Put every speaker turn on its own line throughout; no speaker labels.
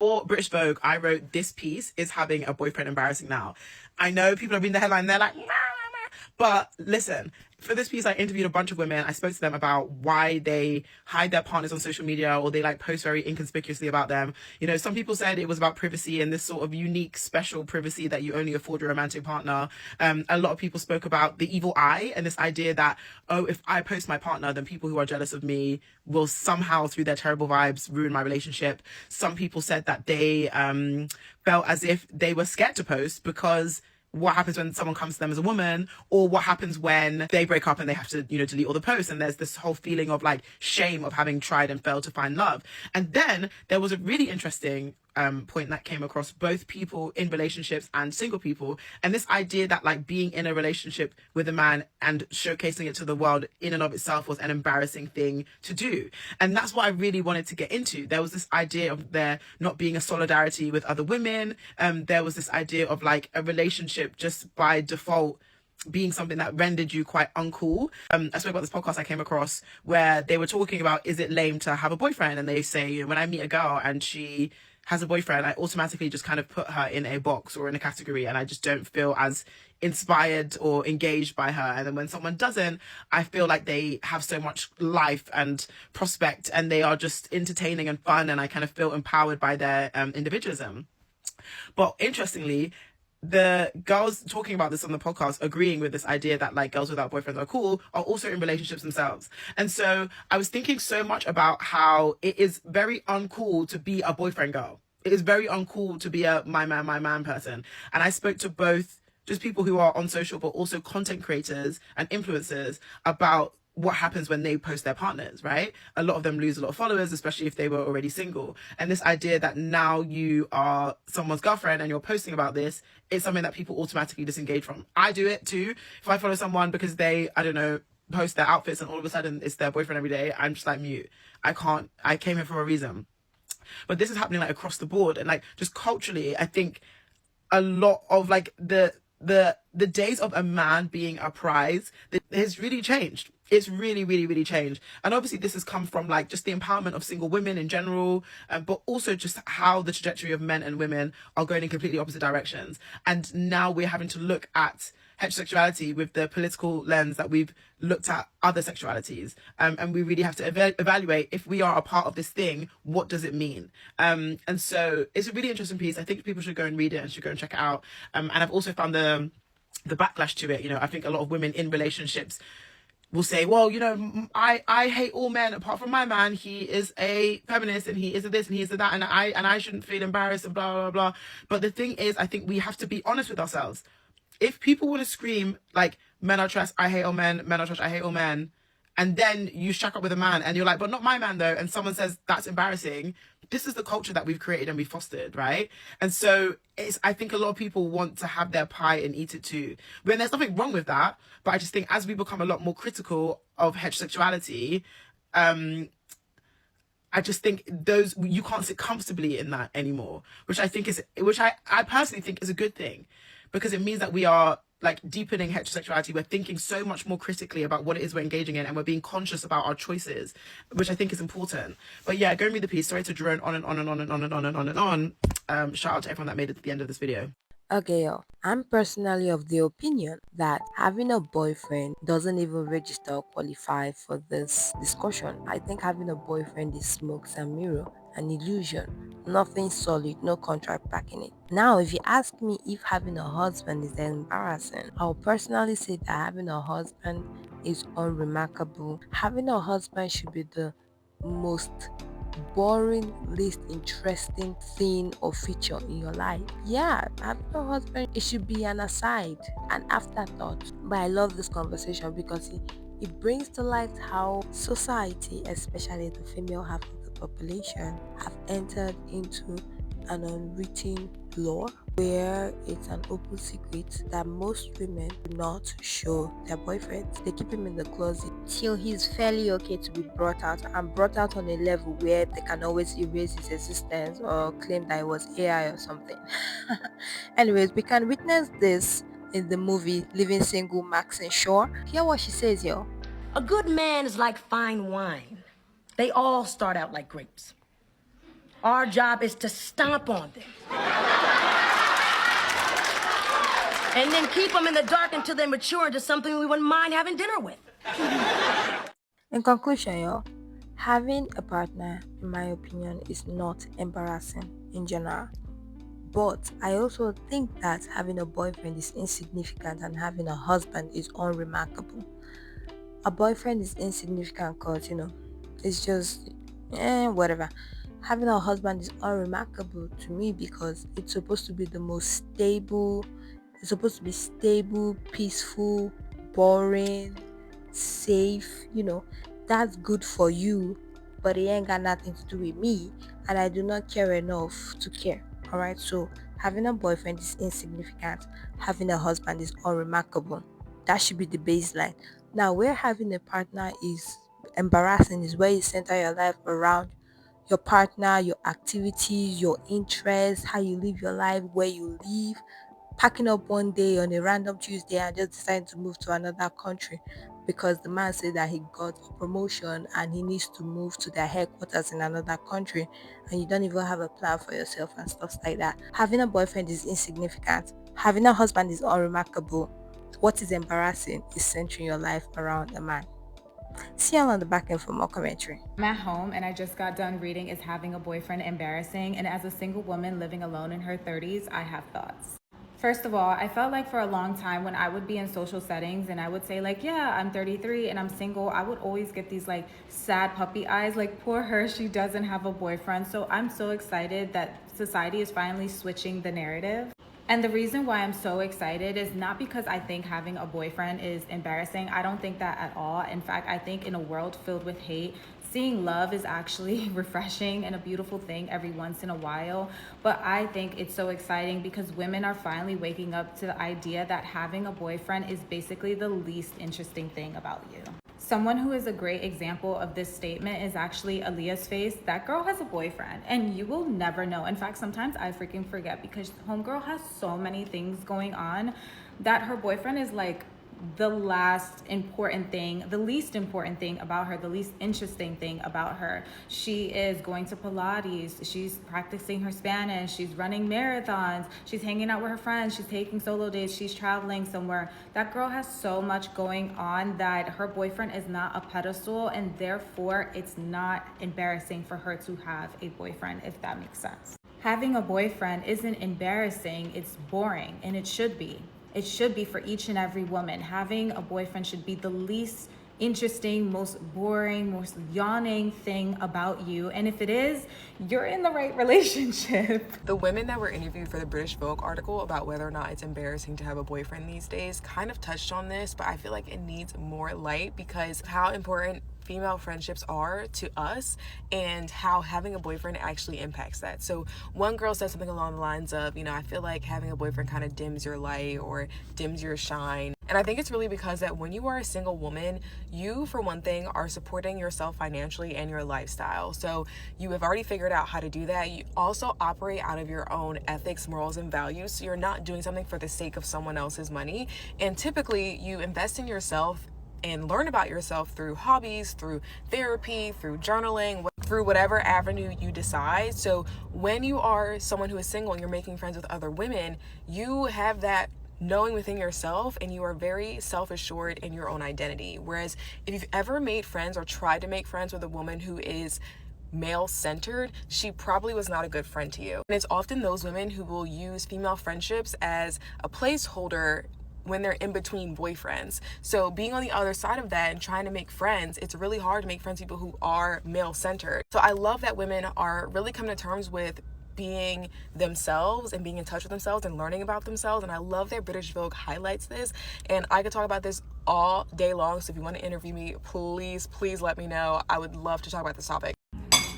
For British Vogue, I wrote, "This piece is having a boyfriend embarrassing now." I know people are reading the headline, they're like, nah, nah, nah. But listen, for this piece, I interviewed a bunch of women. I spoke to them about why they hide their partners on social media, or they like post very inconspicuously about them. You know, some people said it was about privacy and this sort of unique, special privacy that you only afford your romantic partner. A lot of people spoke about the evil eye and this idea that, oh, if I post my partner, then people who are jealous of me will somehow, through their terrible vibes, ruin my relationship. Some people said that they felt as if they were scared to post because what happens when someone comes to them as a woman, or what happens when they break up and they have to, you know, delete all the posts. And there's this whole feeling of like shame of having tried and failed to find love. And then there was a really interesting point that came across both people in relationships and single people, and this idea that like being in a relationship with a man and showcasing it to the world in and of itself was an embarrassing thing to do. And that's what I really wanted to get into. There was this idea of there not being a solidarity with other women. There was this idea of like a relationship just by default being something that rendered you quite uncool. I spoke about this podcast I came across where they were talking about, is it lame to have a boyfriend? And they say, you know, when I meet a girl and she has a boyfriend, I automatically just kind of put her in a box or in a category, and I just don't feel as inspired or engaged by her. And then when someone doesn't, I feel like they have so much life and prospect, and they are just entertaining and fun, and I kind of feel empowered by their individualism. But interestingly, the girls talking about this on the podcast, agreeing with this idea that like girls without boyfriends are cool, are also in relationships themselves. And so I was thinking so much about how it is very uncool to be a boyfriend girl. It is very uncool to be a my man person. And I spoke to both just people who are on social, but also content creators and influencers about what happens when they post their partners, right? A lot of them lose a lot of followers, especially if they were already single. And this idea that now you are someone's girlfriend and you're posting about this, it's something that people automatically disengage from. I do it too. If I follow someone because they, I don't know, post their outfits and all of a sudden it's their boyfriend every day, I'm just like mute. I came here for a reason. But this is happening like across the board, and like just culturally, I think a lot of like the days of a man being a prize has really changed. It's really, really, really changed. And obviously this has come from like just the empowerment of single women in general, but also just how the trajectory of men and women are going in completely opposite directions. And now we're having to look at heterosexuality with the political lens that we've looked at other sexualities. And we really have to evaluate, if we are a part of this thing, what does it mean? And so it's a really interesting piece. I think people should go and read it and should go and check it out. And I've also found the backlash to it. You know, I think a lot of women in relationships will say, well, you know, I hate all men apart from my man. He is a feminist and he is a this and he is a that, and I shouldn't feel embarrassed and blah, blah, blah. But the thing is, I think we have to be honest with ourselves. If people want to scream like, men are trash, I hate all men, men are trash, I hate all men, and then you shack up with a man and you're like, but not my man though, and someone says that's embarrassing, this is the culture that we've created and we fostered, right? And so I think a lot of people want to have their pie and eat it too. When there's nothing wrong with that, but I just think as we become a lot more critical of heterosexuality, I just think you can't sit comfortably in that anymore, which I personally think is a good thing, because it means that we are like deepening heterosexuality. We're thinking so much more critically about what it is we're engaging in, and we're being conscious about our choices, which I think is important. But yeah, go and read the piece. Sorry to drone on and on and on and on and on and on and on. Shout out to everyone that made it to the end of this video.
Okay, yo. I'm personally of the opinion that having a boyfriend doesn't even register or qualify for this discussion. I think having a boyfriend is smoke and mirror, an illusion, nothing solid, no contract backing it. Now, if you ask me if having a husband is embarrassing, I'll personally say that having a husband is unremarkable. Having a husband should be the most boring, least interesting thing or feature in your life. Yeah, having a husband, it should be an aside, an afterthought. But I love this conversation because it brings to light how society, especially the female half of the population, have entered into an unwritten law where it's an open secret that most women do not show their boyfriends. They keep him in the closet till he's fairly okay to be brought out, and brought out on a level where they can always erase his existence or claim that it was AI or something. Anyways, we can witness this in the movie Living Single, Maxine Shaw. Hear what she says, yo.
A good man is like fine wine. They all start out like grapes. Our job is to stomp on them. And then keep them in the dark until they mature into something we wouldn't mind having dinner with.
In conclusion, y'all, having a partner, in my opinion, is not embarrassing in general. But I also think that having a boyfriend is insignificant and having a husband is unremarkable. A boyfriend is insignificant because, it's just, whatever. Having a husband is unremarkable to me because it's supposed to be the most stable, it's supposed to be stable, peaceful, boring, safe, that's good for you, but it ain't got nothing to do with me, and I do not care enough to care. All right, so having a boyfriend is insignificant, having a husband is unremarkable. That should be the baseline. Now, where having a partner is embarrassing is where you center your life around your partner, your activities, your interests, how you live your life, where you live, packing up one day on a random Tuesday and just deciding to move to another country because the man said that he got a promotion and he needs to move to their headquarters in another country, and you don't even have a plan for yourself and stuff like that. Having a boyfriend is insignificant. Having a husband is unremarkable. What is embarrassing is centering your life around a man. See you on the back end for more commentary.
I'm at home and I just got done reading Is Having a Boyfriend Embarrassing? And as a single woman living alone in her 30s, I have thoughts. First of all, I felt like for a long time when I would be in social settings and I would say like, yeah, I'm 33 and I'm single, I would always get these like sad puppy eyes, like poor her, she doesn't have a boyfriend. So I'm so excited that society is finally switching the narrative. And the reason why I'm so excited is not because I think having a boyfriend is embarrassing. I don't think that at all. In fact, I think in a world filled with hate, seeing love is actually refreshing and a beautiful thing every once in a while. But I think it's so exciting because women are finally waking up to the idea that having a boyfriend is basically the least interesting thing about you. Someone who is a great example of this statement is actually Aaliyah's face. That girl has a boyfriend and you will never know. In fact, sometimes I freaking forget because homegirl has so many things going on that her boyfriend is like the least important thing about her, the least interesting thing about her. She is going to Pilates, she's practicing her Spanish, she's running marathons, she's hanging out with her friends, she's taking solo days, she's traveling somewhere. That girl has so much going on that her boyfriend is not a pedestal, and therefore it's not embarrassing for her to have a boyfriend, if that makes sense. Having a boyfriend isn't embarrassing, it's boring, and it should be. It should be for each and every woman. Having a boyfriend should be the least interesting, most boring, most yawning thing about you. And if it is, you're in the right relationship.
The women that were interviewed for the British Vogue article about whether or not it's embarrassing to have a boyfriend these days kind of touched on this, but I feel like it needs more light because of how important female friendships are to us and how having a boyfriend actually impacts that. So one girl said something along the lines of, I feel like having a boyfriend kind of dims your light or dims your shine. And I think it's really because that when you are a single woman, you, for one thing, are supporting yourself financially and your lifestyle. So you have already figured out how to do that. You also operate out of your own ethics, morals, and values. So you're not doing something for the sake of someone else's money. And typically you invest in yourself and learn about yourself through hobbies, through therapy, through journaling, through whatever avenue you decide. So when you are someone who is single and you're making friends with other women, you have that knowing within yourself and you are very self-assured in your own identity. Whereas if you've ever made friends or tried to make friends with a woman who is male-centered, she probably was not a good friend to you. And it's often those women who will use female friendships as a placeholder when they're in between boyfriends. So being on the other side of that and trying to make friends, it's really hard to make friends with people who are male-centered. So I love that women are really coming to terms with being themselves and being in touch with themselves and learning about themselves. And I love that British Vogue highlights this. And I could talk about this all day long. So if you want to interview me, please let me know. I would love to talk about this topic.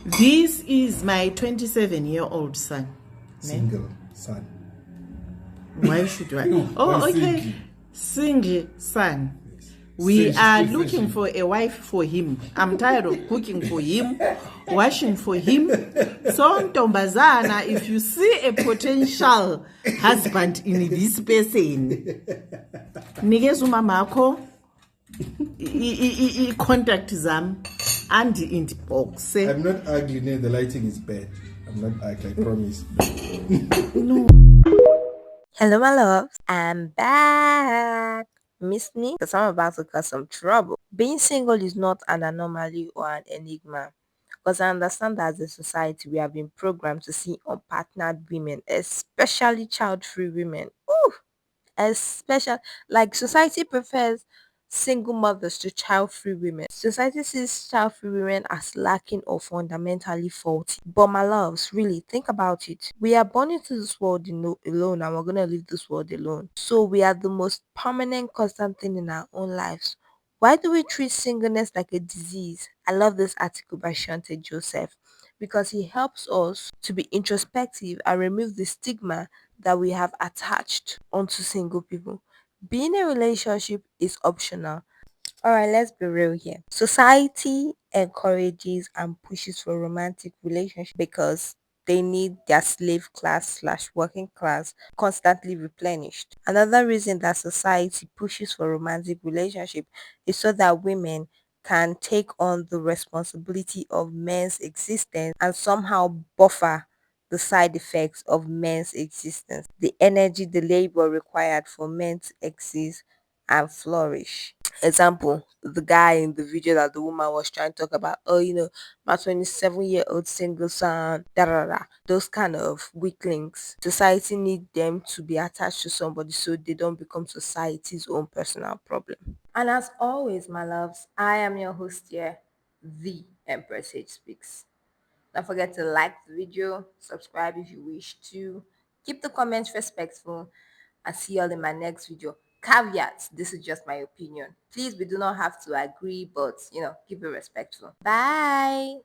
This is my 27-year-old son.
Single son.
Why should I? Oh, okay. Single son. We are looking for a wife for him. I'm tired of cooking for him, washing for him. So, Ntombazana, if you see a potential husband in this person, nikeza umama wakho contact them and inbox.
I'm not ugly, the lighting is bad. I'm not like I promise.
Hello, my loves. I'm back. Miss me? Because I'm about to cause some trouble. Being single is not an anomaly or an enigma. Because I understand that as a society, we have been programmed to see unpartnered women, especially child free women. Ooh, especially like society prefers single mothers to child-free women. Society sees child-free women as lacking or fundamentally faulty. But my loves, really think about it. We are born into this world alone, and we're gonna leave this world alone. So we are the most permanent, constant thing in our own lives. Why do we treat singleness like a disease? I love this article by Shante Joseph because he helps us to be introspective and remove the stigma that we have attached onto single people. Being in a relationship is optional. All right, let's be real here. Society encourages and pushes for romantic relationships because they need their slave class slash working class constantly replenished. Another reason that society pushes for romantic relationship is so that women can take on the responsibility of men's existence and somehow buffer the side effects of men's existence, the energy, the labor required for men to exist and flourish. Example, the guy in the video that the woman was trying to talk about, oh, my 27-year-old single son, da da da. Those kind of weaklings. Society need them to be attached to somebody so they don't become society's own personal problem. And as always, my loves, I am your host here, the Empress H Speaks. Don't forget to like the video, subscribe if you wish to, keep the comments respectful, and see you all in my next video. Caveat, this is just my opinion. Please, we do not have to agree, but keep it respectful. Bye.